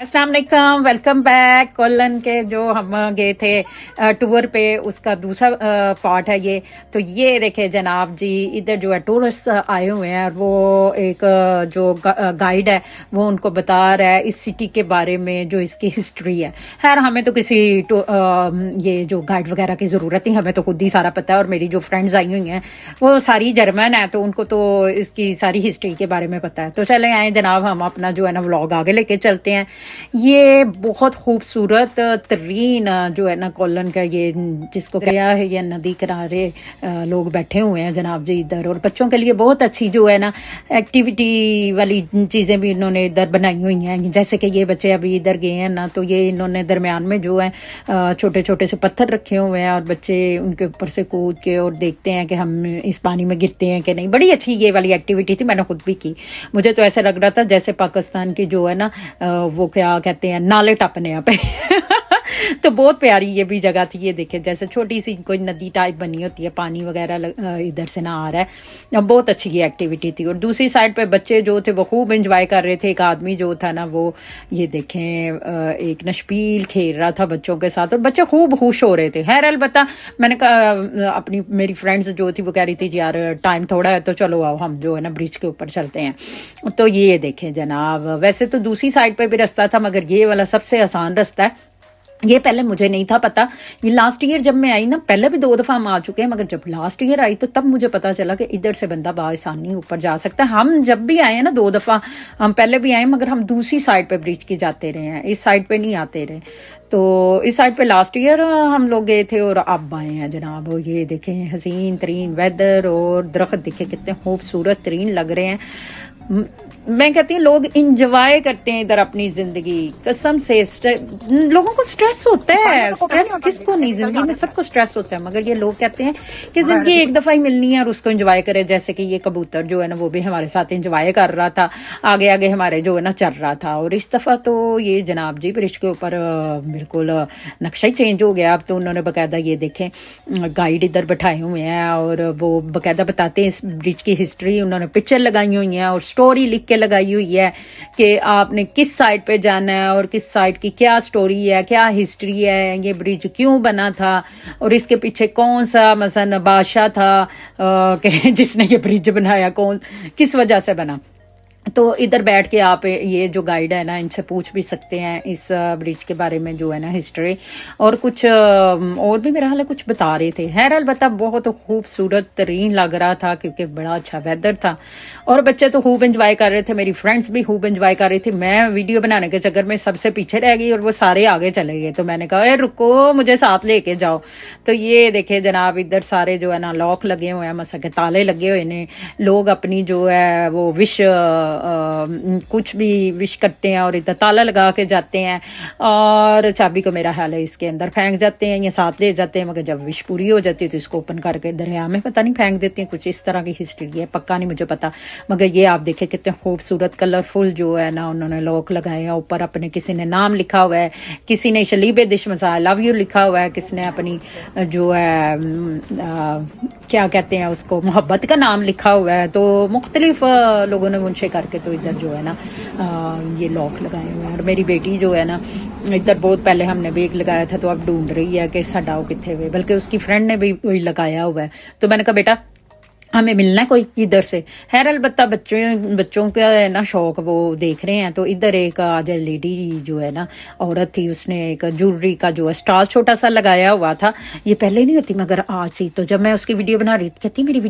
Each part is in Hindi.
अस्सलाम वालेकुम, वेलकम बैक। कोलन के जो हम गए थे टूर पे, उसका दूसरा पार्ट है ये। तो ये देखे जनाब जी, इधर जो है टूरिस्ट आए हुए हैं और वो एक जो गाइड है वो उनको बता रहा है इस सिटी के बारे में, जो इसकी हिस्ट्री है। खैर हमें तो किसी ये जो गाइड वगैरह की ज़रूरत नहीं, हमें तो खुद ही सारा पता है। और मेरी जो फ्रेंड्स आई हुई हैं वो सारी जर्मन है, तो उनको तो इसकी सारी हिस्ट्री के बारे में पता है। तो चले आए जनाब, हम अपना जो है ना व्लॉग आगे लेके चलते हैं। ये बहुत खूबसूरत तरीन जो है ना कोलन का, ये जिसको क्या है, ये नदी किनारे लोग बैठे हुए हैं जनाब जी इधर। और बच्चों के लिए बहुत अच्छी जो है ना एक्टिविटी वाली चीज़ें भी इन्होंने इधर बनाई हुई हैं। जैसे कि ये बच्चे अभी इधर गए हैं ना, तो ये इन्होंने दरमियान में जो है छोटे छोटे से पत्थर रखे हुए हैं और बच्चे उनके ऊपर से कूद के और देखते हैं कि हम इस पानी में गिरते हैं कि नहीं। बड़ी अच्छी ये वाली एक्टिविटी थी, मैंने खुद भी की। मुझे तो ऐसा लग रहा था जैसे पाकिस्तान की जो है ना वो क्या कहते हैं, नाले टपने यहाँ पे तो बहुत प्यारी ये भी जगह थी। ये देखे जैसे छोटी सी कोई नदी टाइप बनी होती है, पानी वगैरह इधर से ना आ रहा है। बहुत अच्छी ये एक्टिविटी थी। और दूसरी साइड पे बच्चे जो थे वो खूब एंजॉय कर रहे थे। एक आदमी जो था ना वो ये देखें एक नशबील खेल रहा था बच्चों के साथ और बच्चे खूब खुश हो रहे थे। खैर अलबत्ता मैंने कहा, अपनी मेरी फ्रेंड्स जो थी वो कह रही थी यार टाइम थोड़ा है तो चलो आओ हम जो है ना ब्रिज के ऊपर चलते हैं। तो ये देखें जनाब, वैसे तो दूसरी साइड पे भी रास्ता था मगर ये वाला सबसे आसान रास्ता है। ये पहले मुझे नहीं था पता। ये लास्ट ईयर जब मैं आई ना, पहले भी 2 दफा हम आ चुके हैं, मगर जब लास्ट ईयर आई तो तब मुझे पता चला कि इधर से बंदा आसानी ऊपर जा सकता है। हम जब भी आए हैं ना 2 दफा, हम पहले भी आए मगर हम दूसरी साइड पे ब्रिज की जाते रहे हैं, इस साइड पे नहीं आते रहे। तो इस साइड पे लास्ट ईयर हम लोग गए थे और अब आए हैं जनाब। और ये देखें हसीन तरीन वेदर और दरख्त देखे कितने खूबसूरत तरीन लग रहे हैं। मैं कहती हूँ लोग इंजॉय करते हैं इधर अपनी जिंदगी, कसम से। लोगों को स्ट्रेस होता है, स्ट्रेस किसको नहीं, जिंदगी में सबको स्ट्रेस होता है, मगर ये लोग कहते हैं कि जिंदगी एक दफा ही मिलनी है और उसको एंजॉय करे। जैसे कि ये कबूतर जो है ना वो भी हमारे साथ एंजॉय कर रहा था, आगे आगे हमारे जो है ना चल रहा था। और इस दफा तो ये जनाब जी ब्रिज के ऊपर बिल्कुल नक्शा ही चेंज हो गया। अब तो उन्होंने बाकायदा ये देखें गाइड इधर बैठाए हुए हैं और वो बाकायदा बताते हैं इस ब्रिज की हिस्ट्री। उन्होंने पिक्चर लगाई हुई है और स्टोरी लिख के लगाई हुई है कि आपने किस साइड पे जाना है और किस साइड की क्या स्टोरी है, क्या हिस्ट्री है, ये ब्रिज क्यों बना था और इसके पीछे कौन सा मसलन बादशाह था जिसने ये ब्रिज बनाया, कौन किस वजह से बना। तो इधर बैठ के आप ये जो गाइड है ना इनसे पूछ भी सकते हैं इस ब्रिज के बारे में जो है ना हिस्ट्री, और कुछ और भी मेरा हाल है कुछ बता रहे थे। खैर अलबत्ता बहुत खूबसूरत तरीन लग रहा था क्योंकि बड़ा अच्छा वेदर था और बच्चे तो खूब एंजॉय कर रहे थे, मेरी फ्रेंड्स भी खूब एंजॉय कर रही थी। मैं वीडियो बनाने के चक्कर में सबसे पीछे रह गई और वो सारे आगे चले गए। तो मैंने कहा रुको मुझे साथ लेके जाओ। तो ये देखे जनाब इधर सारे जो है ना लॉक लगे हुए हैं, मसा के ताले लगे हुए हैं। लोग अपनी जो है वो विश कुछ भी विश करते हैं और इधर ताला लगा के जाते हैं और चाबी को मेरा ख्याल है इसके अंदर फेंक जाते हैं या साथ ले जाते हैं, मगर जब विश पूरी हो जाती है तो इसको ओपन करके दरिया में पता नहीं फेंक देते हैं। कुछ इस तरह की हिस्ट्री है, पक्का नहीं मुझे पता। मगर ये आप देखें कितने खूबसूरत कलरफुल जो है ना उन्होंने लॉक लगाए हैं। ऊपर अपने किसी ने नाम लिखा हुआ है, किसी ने शलीबे दिश मसा लव यू लिखा हुआ है, किसने अपनी जो है क्या कहते हैं उसको मोहब्बत का नाम लिखा हुआ है। तो मुख्तलिफ लोगों ने मुझसे करके तो इधर जो है ना ये लॉक लगाए हुए हैं। और मेरी बेटी जो है ना इधर बहुत पहले हमने बेग लगाया था तो अब ढूंढ रही है कि साडा वो किथे हुए, बल्कि उसकी फ्रेंड ने भी वही लगाया हुआ है। तो मैंने कहा बेटा हमें मिलना है कोई इधर से। खैर अलबत्ता बच्चों का है ना शौक वो देख रहे हैं। तो इधर एक आज लेडी जो है ना औरत थी, उसने एक ज्वेलरी का जो है स्टॉल छोटा सा लगाया हुआ था। ये पहले नहीं होती मगर आज सी। तो जब मैं उसकी वीडियो बना रही थी कहती मेरी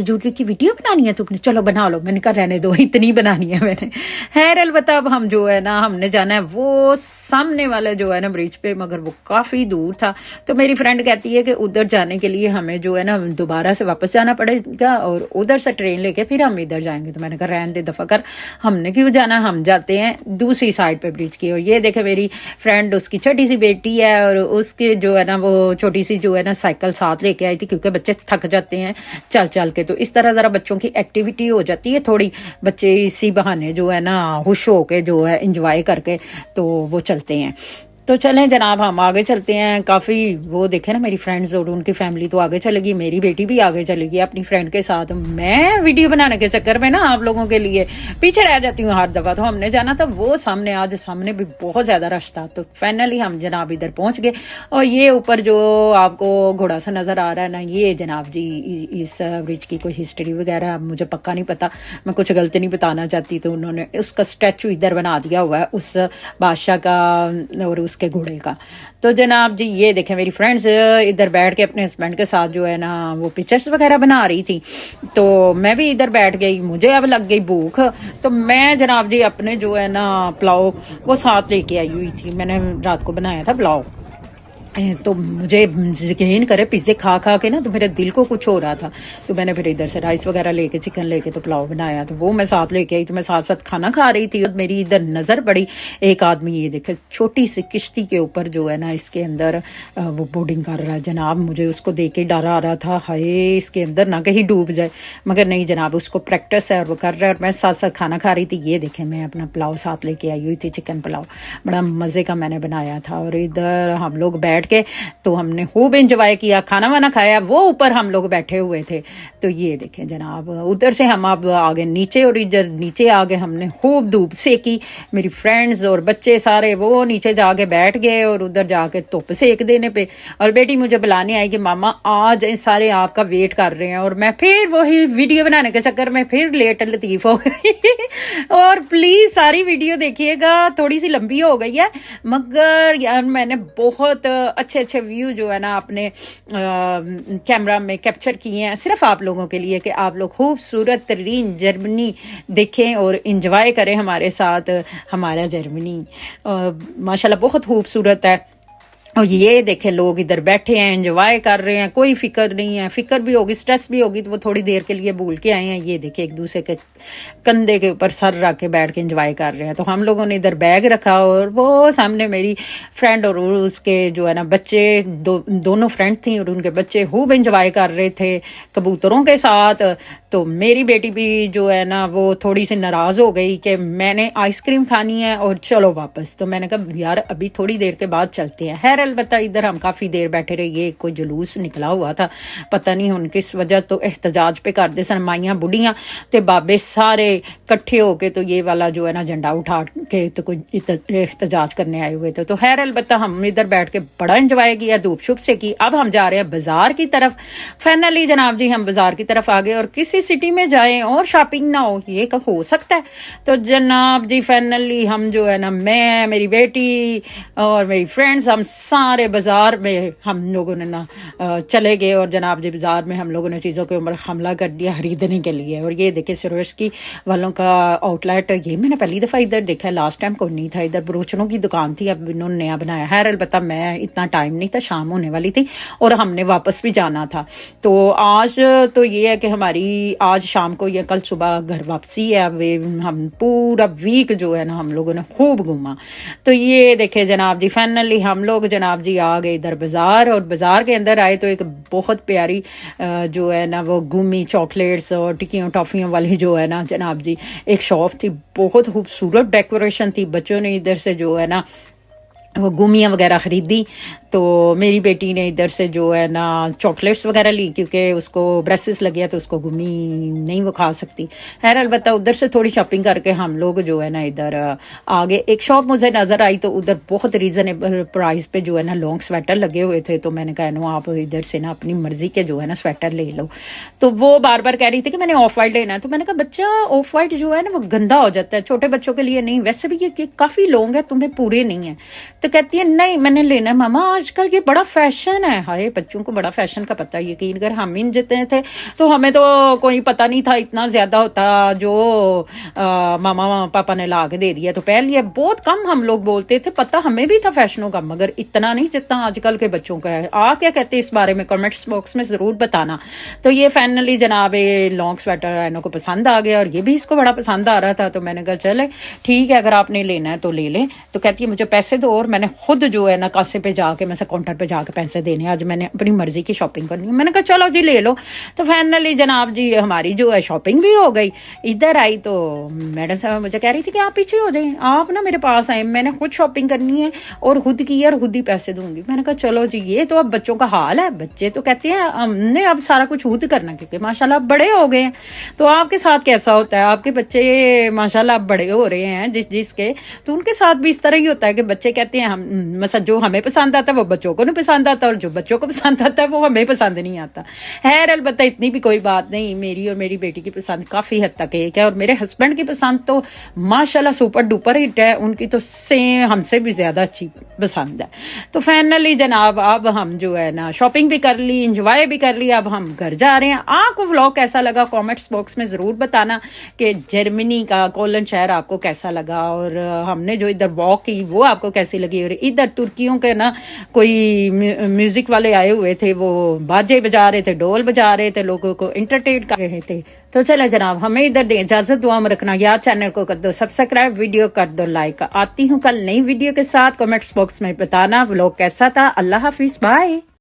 ज्वेलरी की वीडियो बनानी है तुमने, चलो बना लो। मैंने कहा रहने दो, इतनी बनानी है मैंने। खैर अलबत्ता अब हम जो है ना हमने जाना है वो सामने वाला जो है ना ब्रिज पे, मगर वो काफी दूर था। तो मेरी फ्रेंड कहती है कि उधर जाने के लिए हमें जो है ना दोबारा से वापस जाना पड़ेगा और उधर से ट्रेन लेके फिर हम इधर जाएंगे। तो मैंने कहा रहने दे दफा कर, हमने क्यों जाना, हम जाते हैं दूसरी साइड पे ब्रिज की। और ये देखे मेरी फ्रेंड, उसकी छोटी सी बेटी है और उसके जो है ना वो छोटी सी जो है ना साइकिल साथ लेके आई थी क्योंकि बच्चे थक जाते हैं चल चल के। तो इस तरह जरा बच्चों की एक्टिविटी हो जाती है थोड़ी, बच्चे इसी बहाने जो है ना खुश होके जो है इंजॉय करके तो वो चलते हैं। तो चलें जनाब, हम आगे चलते हैं। काफ़ी वो देखे ना, मेरी फ्रेंड्स और उनकी फैमिली तो आगे चलेगी, मेरी बेटी भी आगे चलेगी अपनी फ्रेंड के साथ। मैं वीडियो बनाने के चक्कर में ना आप लोगों के लिए पीछे रह जाती हूँ हर दफ़ा। तो हमने जाना था वो सामने, आज सामने भी बहुत ज़्यादा रश था। तो फाइनली हम जनाब इधर पहुँच गए। और ये ऊपर जो आपको घोड़ा सा नज़र आ रहा है ना, ये जनाब जी इस ब्रिज की कोई हिस्ट्री वगैरह मुझे पक्का नहीं पता, मैं कुछ गलती नहीं बताना चाहती। तो उन्होंने उसका स्टैचू इधर बना दिया हुआ है उस बादशाह का और उसके घोड़े का। तो जनाब जी ये देखें, मेरी फ्रेंड्स इधर बैठ के अपने हस्बैंड के साथ जो है ना वो पिक्चर्स वगैरह बना रही थी। तो मैं भी इधर बैठ गई, मुझे अब लग गई भूख। तो मैं जनाब जी अपने जो है ना पुलाव वो साथ लेके आई हुई थी। मैंने रात को बनाया था पुलाव। तो मुझे यकीन करे पिज्जे खा खा के ना तो मेरे दिल को कुछ हो रहा था। तो मैंने फिर इधर से राइस वगैरह लेके, चिकन लेके तो पुलाव बनाया। तो वो मैं साथ लेके आई। तो मैं साथ साथ खाना खा रही थी और मेरी इधर नजर पड़ी, एक आदमी ये देखे छोटी सी किश्ती के ऊपर जो है ना इसके अंदर वो बोर्डिंग कर रहा है जनाब। मुझे उसको देख के डर आ रहा था, हाय इसके अंदर ना कहीं डूब जाए। मगर नहीं जनाब, उसको प्रैक्टिस है और वो कर रहा है। और मैं साथ साथ खाना खा रही थी। ये देखे मैं अपना पुलाव साथ लेके आई हुई थी, चिकन पुलाव बड़ा मजे का मैंने बनाया था। और इधर हम लोग बैठ के तो हमने खूब एंजॉय किया, खाना वाना खाया। वो ऊपर हम लोग बैठे हुए थे। तो ये देखें जनाब, उधर से हम अब आगे नीचे और इधर नीचे आगे हमने खूब धूप सेकी। मेरी फ्रेंड्स और बच्चे सारे वो नीचे जाके बैठ गए और उधर जाके धूप सेक देने पे। और बेटी मुझे बुलाने आई कि मामा आज सारे आपका वेट कर रहे हैं। और मैं फिर वही वीडियो बनाने के चक्कर में फिर लेट लतीफ हो गई। और प्लीज सारी वीडियो देखिएगा, थोड़ी सी लंबी हो गई है मगर यार मैंने बहुत अच्छे अच्छे व्यू जो है ना अपने कैमरा में कैप्चर किए हैं सिर्फ आप लोगों के लिए, कि आप लोग खूबसूरत तरीन जर्मनी देखें और इंजॉय करें हमारे साथ हमारा जर्मनी। माशाल्लाह बहुत खूबसूरत है। और ये देखे लोग इधर बैठे हैं, एंजॉय कर रहे हैं, कोई फिक्र नहीं है। फिक्र भी होगी, स्ट्रेस भी होगी तो वो थोड़ी देर के लिए भूल के आए हैं। ये देखे एक दूसरे के कंधे के ऊपर सर रख के बैठ के एंजॉय कर रहे हैं। तो हम लोगों ने इधर बैग रखा और वो सामने मेरी फ्रेंड और उसके जो है ना बच्चे दोनों फ्रेंड थी और उनके बच्चे खूब एंजॉय कर रहे थे कबूतरों के साथ। तो मेरी बेटी भी जो है ना वो थोड़ी सी नाराज हो गई कि मैंने आइसक्रीम खानी है और चलो वापस। तो मैंने कहा यार अभी थोड़ी देर के बाद चलते हैं। खैर अलबत्ता इधर हम काफी देर बैठे रहे। ये कोई जुलूस निकला हुआ था, पता नहीं हुन किस वजह तो एहतजाज पे करते सन माइयां बुढ़ियां ते बाबे सारे इकट्ठे होके तो ये वाला जो है ना झंडा उठा के तो कोई एहतजाज करने आए हुए थे। तो खैर अलबत्ता हम इधर बैठ के बड़ा एंजॉय किया, धूप शुप से की। अब हम जा रहे हैं बाजार की तरफ। फाइनली जनाब जी हम बाजार की तरफ आ गए। और किसी सिटी में जाएं और शॉपिंग ना हो, ये कब हो सकता है। तो जनाब जी फाइनली हम जो है ना, मैं मेरी बेटी और मेरी फ्रेंड्स, हम सारे बाजार में हम लोगों ने ना चले गए। और जनाब जी बाजार में हम लोगों ने चीज़ों के ऊपर हमला कर दिया खरीदने के लिए। और ये देखिए सुरेश वालों का आउटलेट, ये मैंने पहली दफ़ा इधर देखा है, लास्ट टाइम कोई नहीं था। इधर बरोचनों की दुकान थी, अब इन्होंने नया बनाया है। अलबत्ता मैं इतना टाइम नहीं था, शाम होने वाली थी और हमने वापस भी जाना था। तो आज तो ये है कि हमारी आज शाम को या कल सुबह घर वापसी है। हम पूरा वीक जो है ना हम लोगों ने खूब घूमा। तो ये देखे जनाब जी फाइनली हम लोग जनाब जी आ गए इधर बाजार। और बाजार के अंदर आए तो एक बहुत प्यारी जो है ना वो गुमी चॉकलेट्स और टिक्कियों टॉफियों वाली जो है ना जनाब जी एक शॉप थी, बहुत खूबसूरत डेकोरेशन थी। बच्चों ने इधर से जो है ना वो गुमियाँ वगैरह खरीदी। तो मेरी बेटी ने इधर से जो है ना चॉकलेट्स वगैरह ली, क्योंकि उसको ब्रेसिस लग गया तो उसको गुमी नहीं वो खा सकती। खैर अलबत्ता उधर से थोड़ी शॉपिंग करके हम लोग जो है ना इधर आगे एक शॉप मुझे नजर आई। तो उधर बहुत रीजनेबल प्राइस पे जो है ना लॉन्ग स्वेटर लगे हुए थे। तो मैंने कहा नो आप इधर से ना अपनी मर्जी के जो है ना स्वेटर ले लो। तो वो बार बार कह रही थी कि मैंने ऑफ वाइट लेना है। तो मैंने कहा बच्चा ऑफ वाइट जो है ना वो गंदा हो जाता है, छोटे बच्चों के लिए नहीं, वैसे भी ये काफी लॉन्ग है, तुम्हें पूरे नहीं है। तो कहती है नहीं मैंने लेना है मामा, आजकल ये बड़ा फैशन है। हाय बच्चों को बड़ा फैशन का पता है, यकीन कर हम इन जितने थे तो हमें तो कोई पता नहीं था इतना ज्यादा होता जो मामा पापा ने ला के दे दिया तो पहन लिया। बहुत कम हम लोग बोलते थे, पता हमें भी था फैशनों का, मगर इतना नहीं जितना आजकल के बच्चों का है। आ क्या कहते इस बारे में कमेंट्स बॉक्स में जरूर बताना। तो ये फाइनली जनाब लॉन्ग स्वेटर इन्हों को पसंद आ गया और ये भी इसको बड़ा पसंद आ रहा था। तो मैंने कहा चले ठीक है अगर आपने लेना है तो ले लें। तो कहती है मुझे पैसे दो, और मैंने खुद जो है ना कासे पे जाके मैं से काउंटर पे जाके पैसे देने, आज मैंने अपनी मर्जी की शॉपिंग करनी है। मैंने कहा चलो जी ले लो। तो फाइनली जनाब जी हमारी जो है शॉपिंग भी हो गई। इधर आई तो मैडम साहब मुझे कह रही थी कि आप पीछे हो जाएं, आप ना मेरे पास आए, मैंने खुद शॉपिंग करनी है और खुद की और खुद ही पैसे दूंगी। मैंने कहा चलो जी, ये तो अब बच्चों का हाल है, बच्चे तो कहते हैं हमने अब सारा कुछ खुद करना, क्योंकि माशाल्लाह बड़े हो गए हैं। तो आपके साथ कैसा होता है? आपके बच्चे माशाल्लाह बड़े हो रहे हैं जिसके, तो उनके साथ भी इस तरह ही होता है कि बच्चे कहते हैं हम मतलब जो हमें पसंद आता है वो बच्चों को नहीं पसंद आता, और जो बच्चों को पसंद आता है वो हमें पसंद नहीं आता। खैर अलबत्ता इतनी भी कोई बात नहीं, मेरी और मेरी बेटी की पसंद काफी हद तक एक है, और मेरे हस्बैंड की पसंद तो माशाल्लाह सुपर डुपर हिट है, उनकी तो सेम हमसे भी ज्यादा अच्छी पसंद है। तो फाइनली जनाब अब हम जो है ना शॉपिंग भी कर ली, इंजॉय भी कर लिया, अब हम घर जा रहे हैं। आपको व्लॉग कैसा लगा कमेंट्स बॉक्स में जरूर बताना कि जर्मनी का कोलन शहर आपको कैसा लगा, और हमने जो इधर वॉक की वो आपको कैसी लगी। और इधर तुर्कियों के ना कोई म्यूजिक वाले आए हुए थे, वो बाजे बजा रहे थे, ढोल बजा रहे थे, लोगों को एंटरटेन कर रहे थे। तो चले जनाब हमें इधर दे इजाजत, दुआ में रखना यार, चैनल को कर दो सब्सक्राइब, वीडियो कर दो लाइक। आती हूँ कल नई वीडियो के साथ, कमेंट्स बॉक्स में बताना व्लॉग कैसा था। अल्लाह हाफिज, बाय।